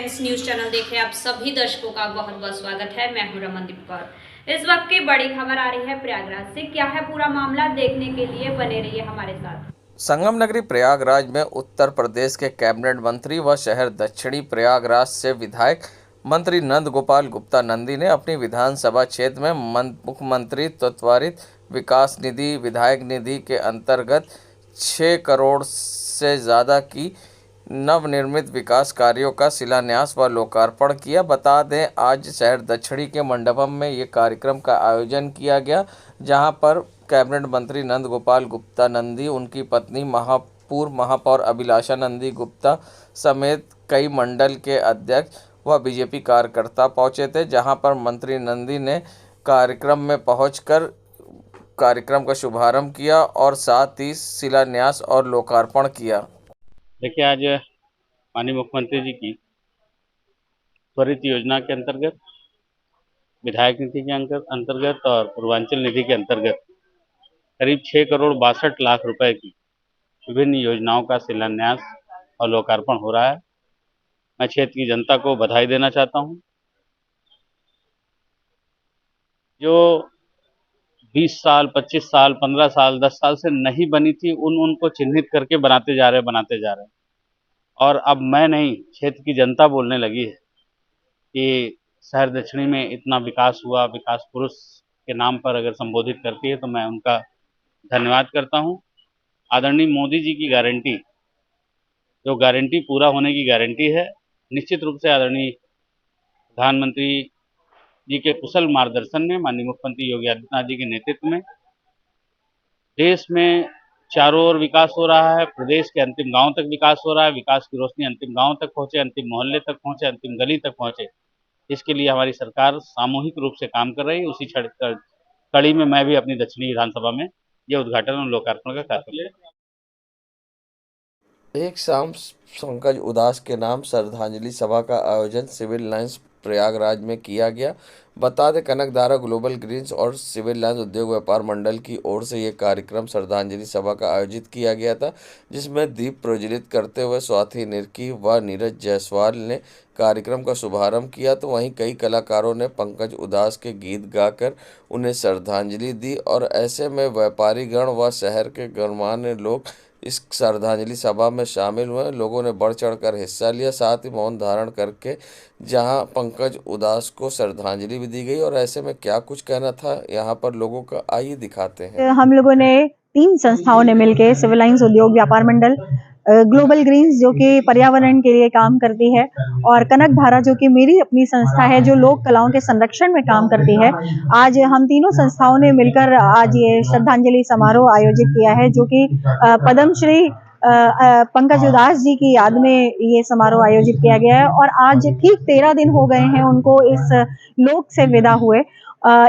Friends, news channel देखे आप सभी दर्शकों का बहुत बहुत स्वागत है। मैं हूं रमनदीप कौर। इस वक्त की बड़ी खबर आ रही है प्रयागराज से। क्या है पूरा मामला, देखने के लिए बने रहिए हमारे साथ। संगम नगरी प्रयागराज में उत्तर प्रदेश के कैबिनेट मंत्री व शहर दक्षिणी प्रयागराज से विधायक मंत्री नंद गोपाल गुप्ता नंदी ने अपनी विधानसभा क्षेत्र में मुख्यमंत्री त्वरित विकास निधि विधायक निधि के अंतर्गत 6 करोड़ से ज़्यादा की नवनिर्मित विकास कार्यों का शिलान्यास व लोकार्पण किया। बता दें, आज शहर दक्षिणी के मंडपम में ये कार्यक्रम का आयोजन किया गया, जहां पर कैबिनेट मंत्री नंद गोपाल गुप्ता नंदी, उनकी पत्नी पूर्व महापौर अभिलाषा नंदी गुप्ता समेत कई मंडल के अध्यक्ष व बीजेपी कार्यकर्ता पहुंचे थे। जहां पर मंत्री नंदी ने कार्यक्रम में पहुंचकर कार्यक्रम का शुभारंभ किया और साथ ही शिलान्यास और लोकार्पण किया। देखिए, आज माननीय मुख्यमंत्री जी की त्वरित योजना के अंतर्गत, विधायक निधि के अंतर्गत और पूर्वांचल निधि के अंतर्गत करीब 6 करोड़ 62 लाख रुपए की विभिन्न योजनाओं का शिलान्यास और लोकार्पण हो रहा है। मैं क्षेत्र की जनता को बधाई देना चाहता हूं। जो 20 साल, 25 साल, 15 साल, 10 साल से नहीं बनी थी, उनको चिन्हित करके बनाते जा रहे हैं। और अब मैं नहीं, क्षेत्र की जनता बोलने लगी है कि शहर दक्षिणी में इतना विकास हुआ। विकास पुरुष के नाम पर अगर संबोधित करती है तो मैं उनका धन्यवाद करता हूं। आदरणीय मोदी जी की गारंटी, जो गारंटी पूरा होने की गारंटी है, निश्चित रूप से आदरणीय प्रधानमंत्री जी के कुशल मार्गदर्शन में, माननीय मुख्यमंत्री योगी आदित्यनाथ जी के नेतृत्व में देश में चारों ओर विकास हो रहा है। प्रदेश के अंतिम गांव तक विकास हो रहा है। विकास की रोशनी अंतिम गांव तक पहुंचे, अंतिम मोहल्ले तक पहुंचे, अंतिम गली तक पहुंचे। इसके लिए हमारी सरकार सामूहिक रूप से काम कर रही है। उसी कड़ी में मैं भी अपनी दक्षिणी विधानसभा में ये उद्घाटन और लोकार्पण का कार्यक्रम। एक शाम पंकज उदास के नाम श्रद्धांजलि सभा का आयोजन सिविल लाइंस प्रयागराज में किया गया। बता दें, कनकधारा ग्लोबल ग्रीन्स और सिविल लाइंस उद्योग व्यापार मंडल की ओर से ये कार्यक्रम श्रद्धांजलि सभा का आयोजित किया गया था, जिसमें दीप प्रज्वलित करते हुए स्वाति निरकी व नीरज जायसवाल ने कार्यक्रम का शुभारंभ किया। तो वहीं कई कलाकारों ने पंकज उदास के गीत गाकर उन्हें श्रद्धांजलि दी और ऐसे में व्यापारी गण व शहर के गणमान्य लोग इस श्रद्धांजलि सभा में शामिल हुए। लोगों ने बढ़ चढ़कर हिस्सा लिया, साथ ही मौन धारण करके जहां पंकज उदास को श्रद्धांजलि भी दी गई। और ऐसे में क्या कुछ कहना था यहां पर लोगों का, आइए दिखाते हैं। हम लोगों ने 3 संस्थाओं ने मिलकर सिविल लाइंस उद्योग व्यापार मंडल, ग्लोबल ग्रीन्स जो कि पर्यावरण के लिए काम करती है, और कनक धारा जो कि मेरी अपनी संस्था है जो लोक कलाओं के संरक्षण में काम करती है, आज हम तीनों संस्थाओं ने मिलकर आज ये श्रद्धांजलि समारोह आयोजित किया है, जो कि पद्मश्री पंकज उदास जी की याद में ये समारोह आयोजित किया गया है। और आज ठीक 13 दिन हो गए हैं उनको इस लोक से विदा हुए।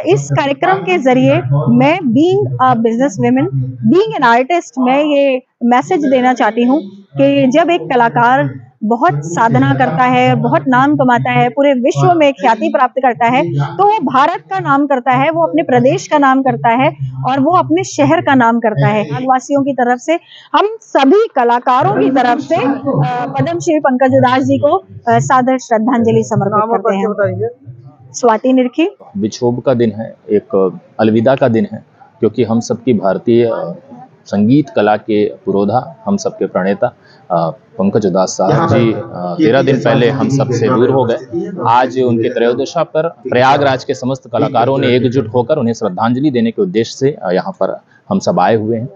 इस कार्यक्रम के जरिए मैं being a business women, being an artist, मैं ये मैसेज देना चाहती हूँ कि जब एक कलाकार बहुत साधना करता है, बहुत नाम कमाता है, पूरे विश्व में ख्याति प्राप्त करता है, तो वो भारत का नाम करता है, वो अपने प्रदेश का नाम करता है और वो अपने शहर का नाम करता है। वासियों की तरफ से, हम सभी कलाकारों की तरफ से पद्मश्री पंकज उदास जी को सादर श्रद्धांजलि समर्पित करते हैं। स्वाति निरखी। विक्षोभ का दिन है, एक अलविदा का दिन है, क्योंकि हम सबकी भारतीय संगीत कला के पुरोधा, हम सबके प्रणेता पंकज उदास साहब जी 13 दिन पहले हम सबसे दूर हो गए। आज उनके त्रयोदशा पर प्रयागराज के समस्त कलाकारों ने एकजुट होकर उन्हें श्रद्धांजलि देने के उद्देश्य से यहाँ पर हम सब आए हुए हैं।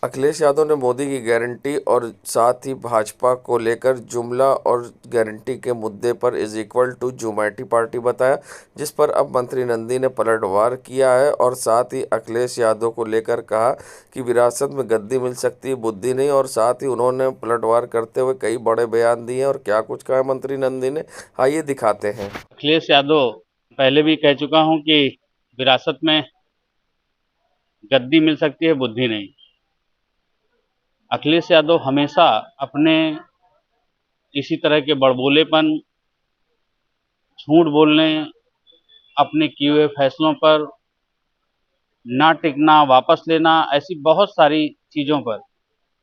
अखिलेश यादव ने मोदी की गारंटी और साथ ही भाजपा को लेकर जुमला और गारंटी के मुद्दे पर इज इक्वल टू जुमैटी पार्टी बताया, जिस पर अब मंत्री नंदी ने पलटवार किया है। और साथ ही अखिलेश यादव को लेकर कहा कि विरासत में गद्दी मिल सकती है, बुद्धि नहीं। और साथ ही उन्होंने पलटवार करते हुए कई बड़े बयान दिए और क्या कुछ कहा मंत्री नंदी ने, आइए दिखाते हैं। अखिलेश यादव पहले भी कह चुका हूं कि विरासत में गद्दी मिल सकती है, बुद्धि नहीं। अखिलेश यादव हमेशा अपने इसी तरह के बड़बोलेपन, झूठ बोलने, अपने किए हुए फैसलों पर ना टिकना, वापस लेना, ऐसी बहुत सारी चीज़ों पर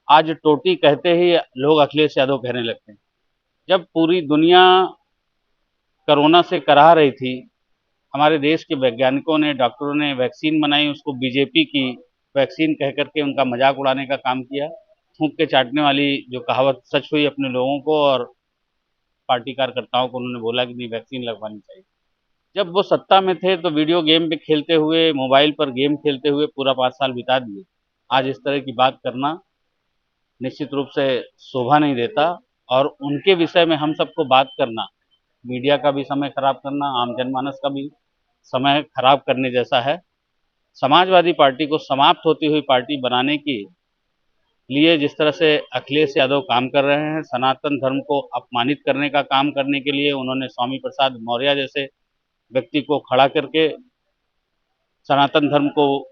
आज टोटी कहते ही लोग अखिलेश यादव कहने लगते हैं। जब पूरी दुनिया कोरोना से कराह रही थी, हमारे देश के वैज्ञानिकों ने, डॉक्टरों ने वैक्सीन बनाई, उसको बीजेपी की वैक्सीन कह करके उनका मजाक उड़ाने का काम किया। थूक के चाटने वाली जो कहावत सच हुई अपने लोगों को, और पार्टी कार्यकर्ताओं को उन्होंने बोला कि नहीं, वैक्सीन लगवानी चाहिए। जब वो सत्ता में थे तो वीडियो गेम पे खेलते हुए, मोबाइल पर गेम खेलते हुए पूरा 5 साल बिता दिए। आज इस तरह की बात करना निश्चित रूप से शोभा नहीं देता, और उनके विषय में हम सबको बात करना, मीडिया का भी समय खराब करना, आम जनमानस का भी समय खराब करने जैसा है। समाजवादी पार्टी को समाप्त होती हुई पार्टी बनाने के लिए जिस तरह से अखिलेश यादव काम कर रहे हैं, सनातन धर्म को अपमानित करने का काम करने के लिए उन्होंने स्वामी प्रसाद मौर्य जैसे व्यक्ति को खड़ा करके सनातन धर्म को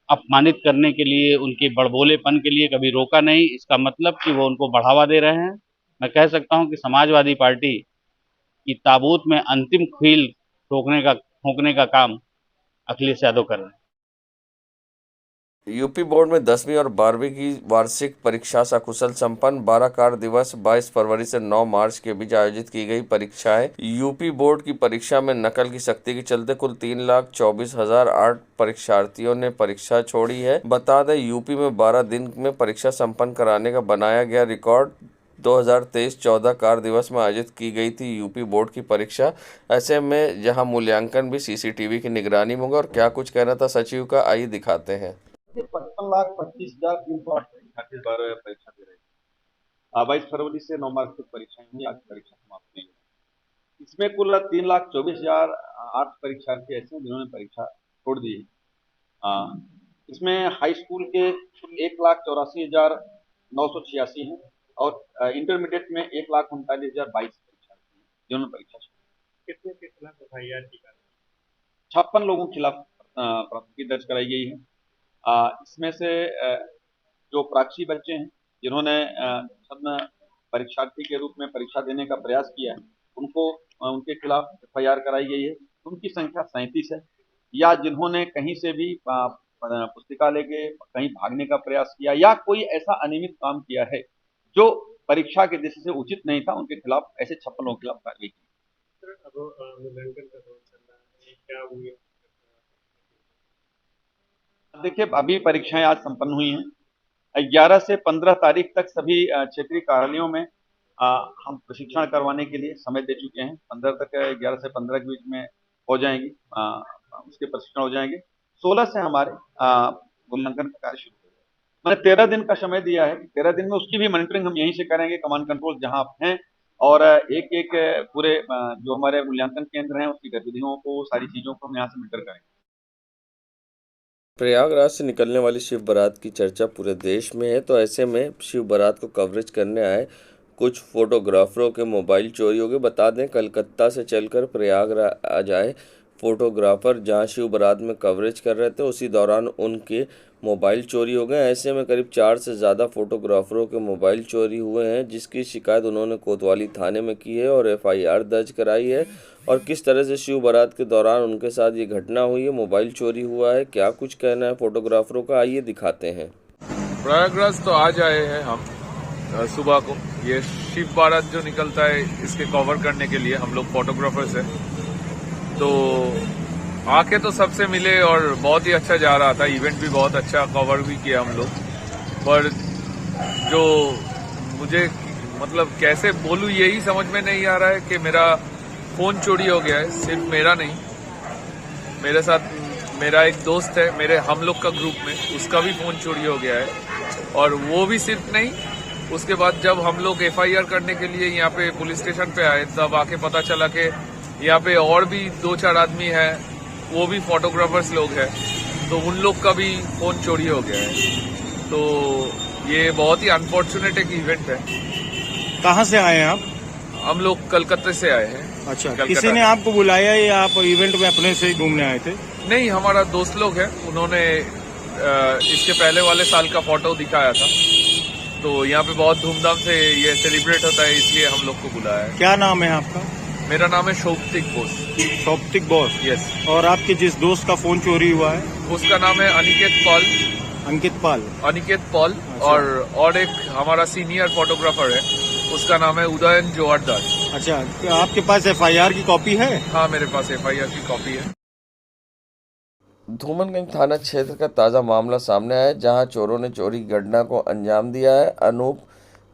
अपमानित करने के लिए, उनके बड़बोलेपन के लिए कभी रोका नहीं। इसका मतलब कि वो उनको बढ़ावा दे रहे हैं। मैं कह सकता हूं कि समाजवादी पार्टी की ताबूत में अंतिम कील ठोकने का काम अखिलेश यादव कर रहे हैं। यूपी बोर्ड में 10वीं और 12वीं की वार्षिक परीक्षा सकुशल संपन्न। 12 कार्य दिवस 22 फरवरी से 9 मार्च के बीच आयोजित की गई परीक्षाएं। यूपी बोर्ड की परीक्षा में नकल की सख्ती के चलते कुल 3,24,008 परीक्षार्थियों ने परीक्षा छोड़ी है। बता दें, यूपी में 12 दिन में परीक्षा संपन्न कराने का बनाया गया रिकॉर्ड 2023-14 कार्य दिवस में आयोजित की गई थी यूपी बोर्ड की परीक्षा। ऐसे में जहां मूल्यांकन भी सीसीटीवी की निगरानी में होगा। और क्या कुछ कहना था सचिव का, आइए दिखाते हैं। 55,25,308 परीक्षार्थी 12 परीक्षा दे रहे हैं। 22 फरवरी से 9 मार्च तक परीक्षाएं हुई। आज परीक्षा समाप्त हुई है। इसमें कुल 3,24,008 परीक्षार्थी ऐसे हैं जिन्होंने परीक्षा छोड़ दी है। इसमें हाई स्कूल के कुल 1,84,986 हैं और इंटरमीडिएट में 1,39,022 परीक्षार्थी हैं जिन्होंने परीक्षा छोड़ी। कितने के खिलाफ एफआईआर की कार्रवाई? 56 लोगों के खिलाफ प्राथमिकी दर्ज कराई गई है। इसमें से जो प्राक्षी बच्चे हैं जिन्होंने छद्म परीक्षार्थी के रूप में परीक्षा देने का प्रयास किया है, उनके खिलाफ एफआईआर कराई गई है। उनकी संख्या 37 है। या जिन्होंने कहीं से भी पुस्तिका लेके कहीं भागने का प्रयास किया या कोई ऐसा अनियमित काम किया है जो परीक्षा के दृष्टि से उचित नहीं था, उनके खिलाफ ऐसे 56 लोगों के खिलाफ कार्रवाई की। मूल्यांकन का दौर चल रहा है, क्या उम्मीद? देखिए, अभी परीक्षाएं आज संपन्न हुई हैं। 11 से 15 तारीख तक सभी क्षेत्रीय कार्यालयों में हम प्रशिक्षण करवाने के लिए समय दे चुके हैं। 15 तक 11 से 15 के बीच में हो जाएंगी, उसके प्रशिक्षण हो जाएंगे। 16 से हमारे मूल्यांकन का कार्य शुरू हो जाएगा। मैंने 13 दिन का समय दिया है। 13 दिन में उसकी भी मॉनिटरिंग हम यहीं से करेंगे, कमांड कंट्रोल जहां आप हैं, और एक एक पूरे जो हमारे मूल्यांकन केंद्र हैं उसकी गतिविधियों को, सारी चीजों को हम यहाँ से मॉनिटर करेंगे। प्रयागराज से निकलने वाली शिव बारात की चर्चा पूरे देश में है, तो ऐसे में शिव बारात को कवरेज करने आए कुछ फोटोग्राफरों के मोबाइल चोरी हो गए। बता दें, कलकत्ता से चलकर प्रयागराज आए फोटोग्राफर जहां शिव बारात में कवरेज कर रहे थे, उसी दौरान उनके मोबाइल चोरी हो गए। ऐसे में करीब 4 से ज़्यादा फोटोग्राफरों के मोबाइल चोरी हुए हैं, जिसकी शिकायत उन्होंने कोतवाली थाने में की है और एफआईआर दर्ज कराई है। और किस तरह से शिव बारात के दौरान उनके साथ ये घटना हुई है, मोबाइल चोरी हुआ है, क्या कुछ कहना है फोटोग्राफरों का, आइए दिखाते हैं। प्रयागराज तो आज आए हैं हम सुबह को। ये शिव बारात जो निकलता है इसके कवर करने के लिए हम लोग फोटोग्राफर्स हैं, तो आके तो सबसे मिले और बहुत ही अच्छा जा रहा था। इवेंट भी बहुत अच्छा कवर भी किया हम लोग। पर जो मुझे मतलब कैसे बोलूं यही समझ में नहीं आ रहा है कि मेरा फोन चोरी हो गया है। सिर्फ मेरा नहीं, मेरे साथ मेरा एक दोस्त है, हम लोग का ग्रुप में, उसका भी फोन चोरी हो गया है। और वो भी सिर्फ नहीं, उसके बाद जब हम लोग एफआईआर करने के लिए यहाँ पे पुलिस स्टेशन पे आए, तब आके पता चला कि यहाँ पे और भी 2-4 आदमी हैं, वो भी फोटोग्राफर्स लोग हैं, तो उन लोग का भी फोन चोरी हो गया है। तो ये बहुत ही अनफॉर्चुनेट एक इवेंट है। कहाँ से आए हैं आप? हम लोग कलकत्ता से आए हैं। अच्छा, किसी ने आपको बुलाया या आप इवेंट में अपने से ही घूमने आए थे? नहीं, हमारा दोस्त लोग हैं, उन्होंने इसके पहले वाले साल का फोटो दिखाया था, तो यहाँ पे बहुत धूमधाम से ये सेलिब्रेट होता है, इसलिए हम लोग को बुलाया है। क्या नाम है आपका? मेरा नाम है शौप्तिक बोस। शौप्तिक बोस, यस। और आपके जिस दोस्त का फोन चोरी हुआ है उसका नाम है अनिकेत पॉल। अंकित पाल। अनिकेत पॉल। अच्छा। और एक हमारा सीनियर फोटोग्राफर है, उसका नाम है उदयन जोहरदास। अच्छा, तो आपके पास FIR की कॉपी है? हाँ, मेरे पास FIR की कॉपी है। धूमनगंज थाना क्षेत्र का ताज़ा मामला सामने आया है, जहां चोरों ने चोरी की घटना को अंजाम दिया है। अनूप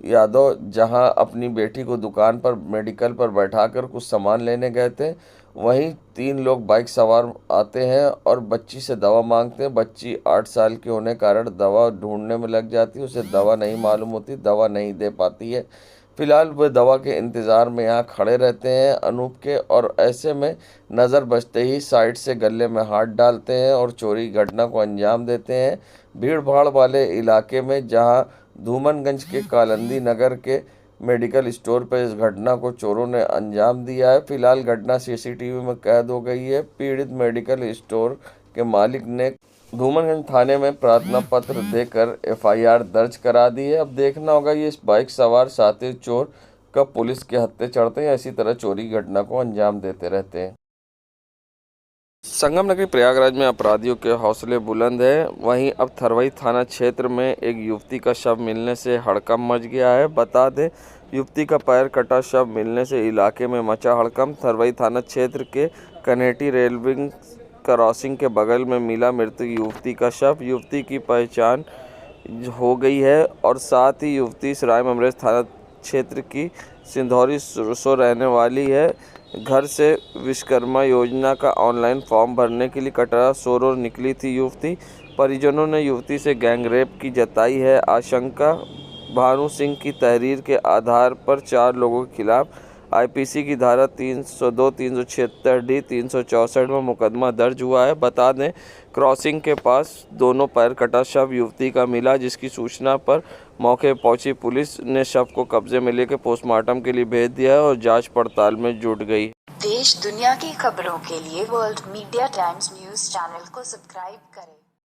यादव जहां अपनी बेटी को दुकान पर मेडिकल पर बैठाकर कुछ सामान लेने गए थे, वहीं 3 लोग बाइक सवार आते हैं और बच्ची से दवा मांगते हैं। बच्ची 8 साल की होने कारण दवा ढूंढने में लग जाती है, उसे दवा नहीं मालूम होती, दवा नहीं दे पाती है। फिलहाल वे दवा के इंतज़ार में यहाँ खड़े रहते हैं अनूप के, और ऐसे में नज़र बचते ही साइड से गले में हाथ डालते हैं और चोरी की घटना को अंजाम देते हैं। भीड़ भाड़ वाले इलाके में जहां धूमनगंज के कालंदी नगर के मेडिकल स्टोर पर इस घटना को चोरों ने अंजाम दिया है। फिलहाल घटना CCTV में कैद हो गई है। पीड़ित मेडिकल स्टोर के मालिक ने धूमनगंज थाने में प्रार्थना पत्र देकर FIR दर्ज करा दी है। अब देखना होगा ये इस बाइक सवार शातिर चोर कब पुलिस के हत्थे चढ़ते हैं या इसी तरह चोरी की घटना को अंजाम देते रहते हैं। संगम नगरी प्रयागराज में अपराधियों के हौसले बुलंद हैं। वहीं अब थरवई थाना क्षेत्र में एक युवती का शव मिलने से हड़कंप मच गया है। बता दें, युवती का पैर कटा शव मिलने से इलाके में मचा हड़कंप। थरवई थाना क्षेत्र के कनेटी रेलवे क्रॉसिंग के बगल में मिला मृत युवती का शव। युवती की पहचान हो गई है और साथ ही युवती सराय ममरेज थाना क्षेत्र की सिंधौरी सो रहने वाली है। घर से विश्वकर्मा योजना का ऑनलाइन फॉर्म भरने के लिए कटरा सोरो निकली थी युवती। परिजनों ने युवती से गैंगरेप की जताई है आशंका। भानु सिंह की तहरीर के आधार पर 4 लोगों के खिलाफ IPC की धारा 302, 376D, 364 में मुकदमा दर्ज हुआ है। बता दें, क्रॉसिंग के पास दोनों पैर कटा शव युवती का मिला, जिसकी सूचना पर मौके पर पहुंची पुलिस ने शव को कब्जे में लेकर पोस्टमार्टम के लिए भेज दिया है और जांच पड़ताल में जुट गई। देश दुनिया की खबरों के लिए world media times news channel को सब्सक्राइब करें।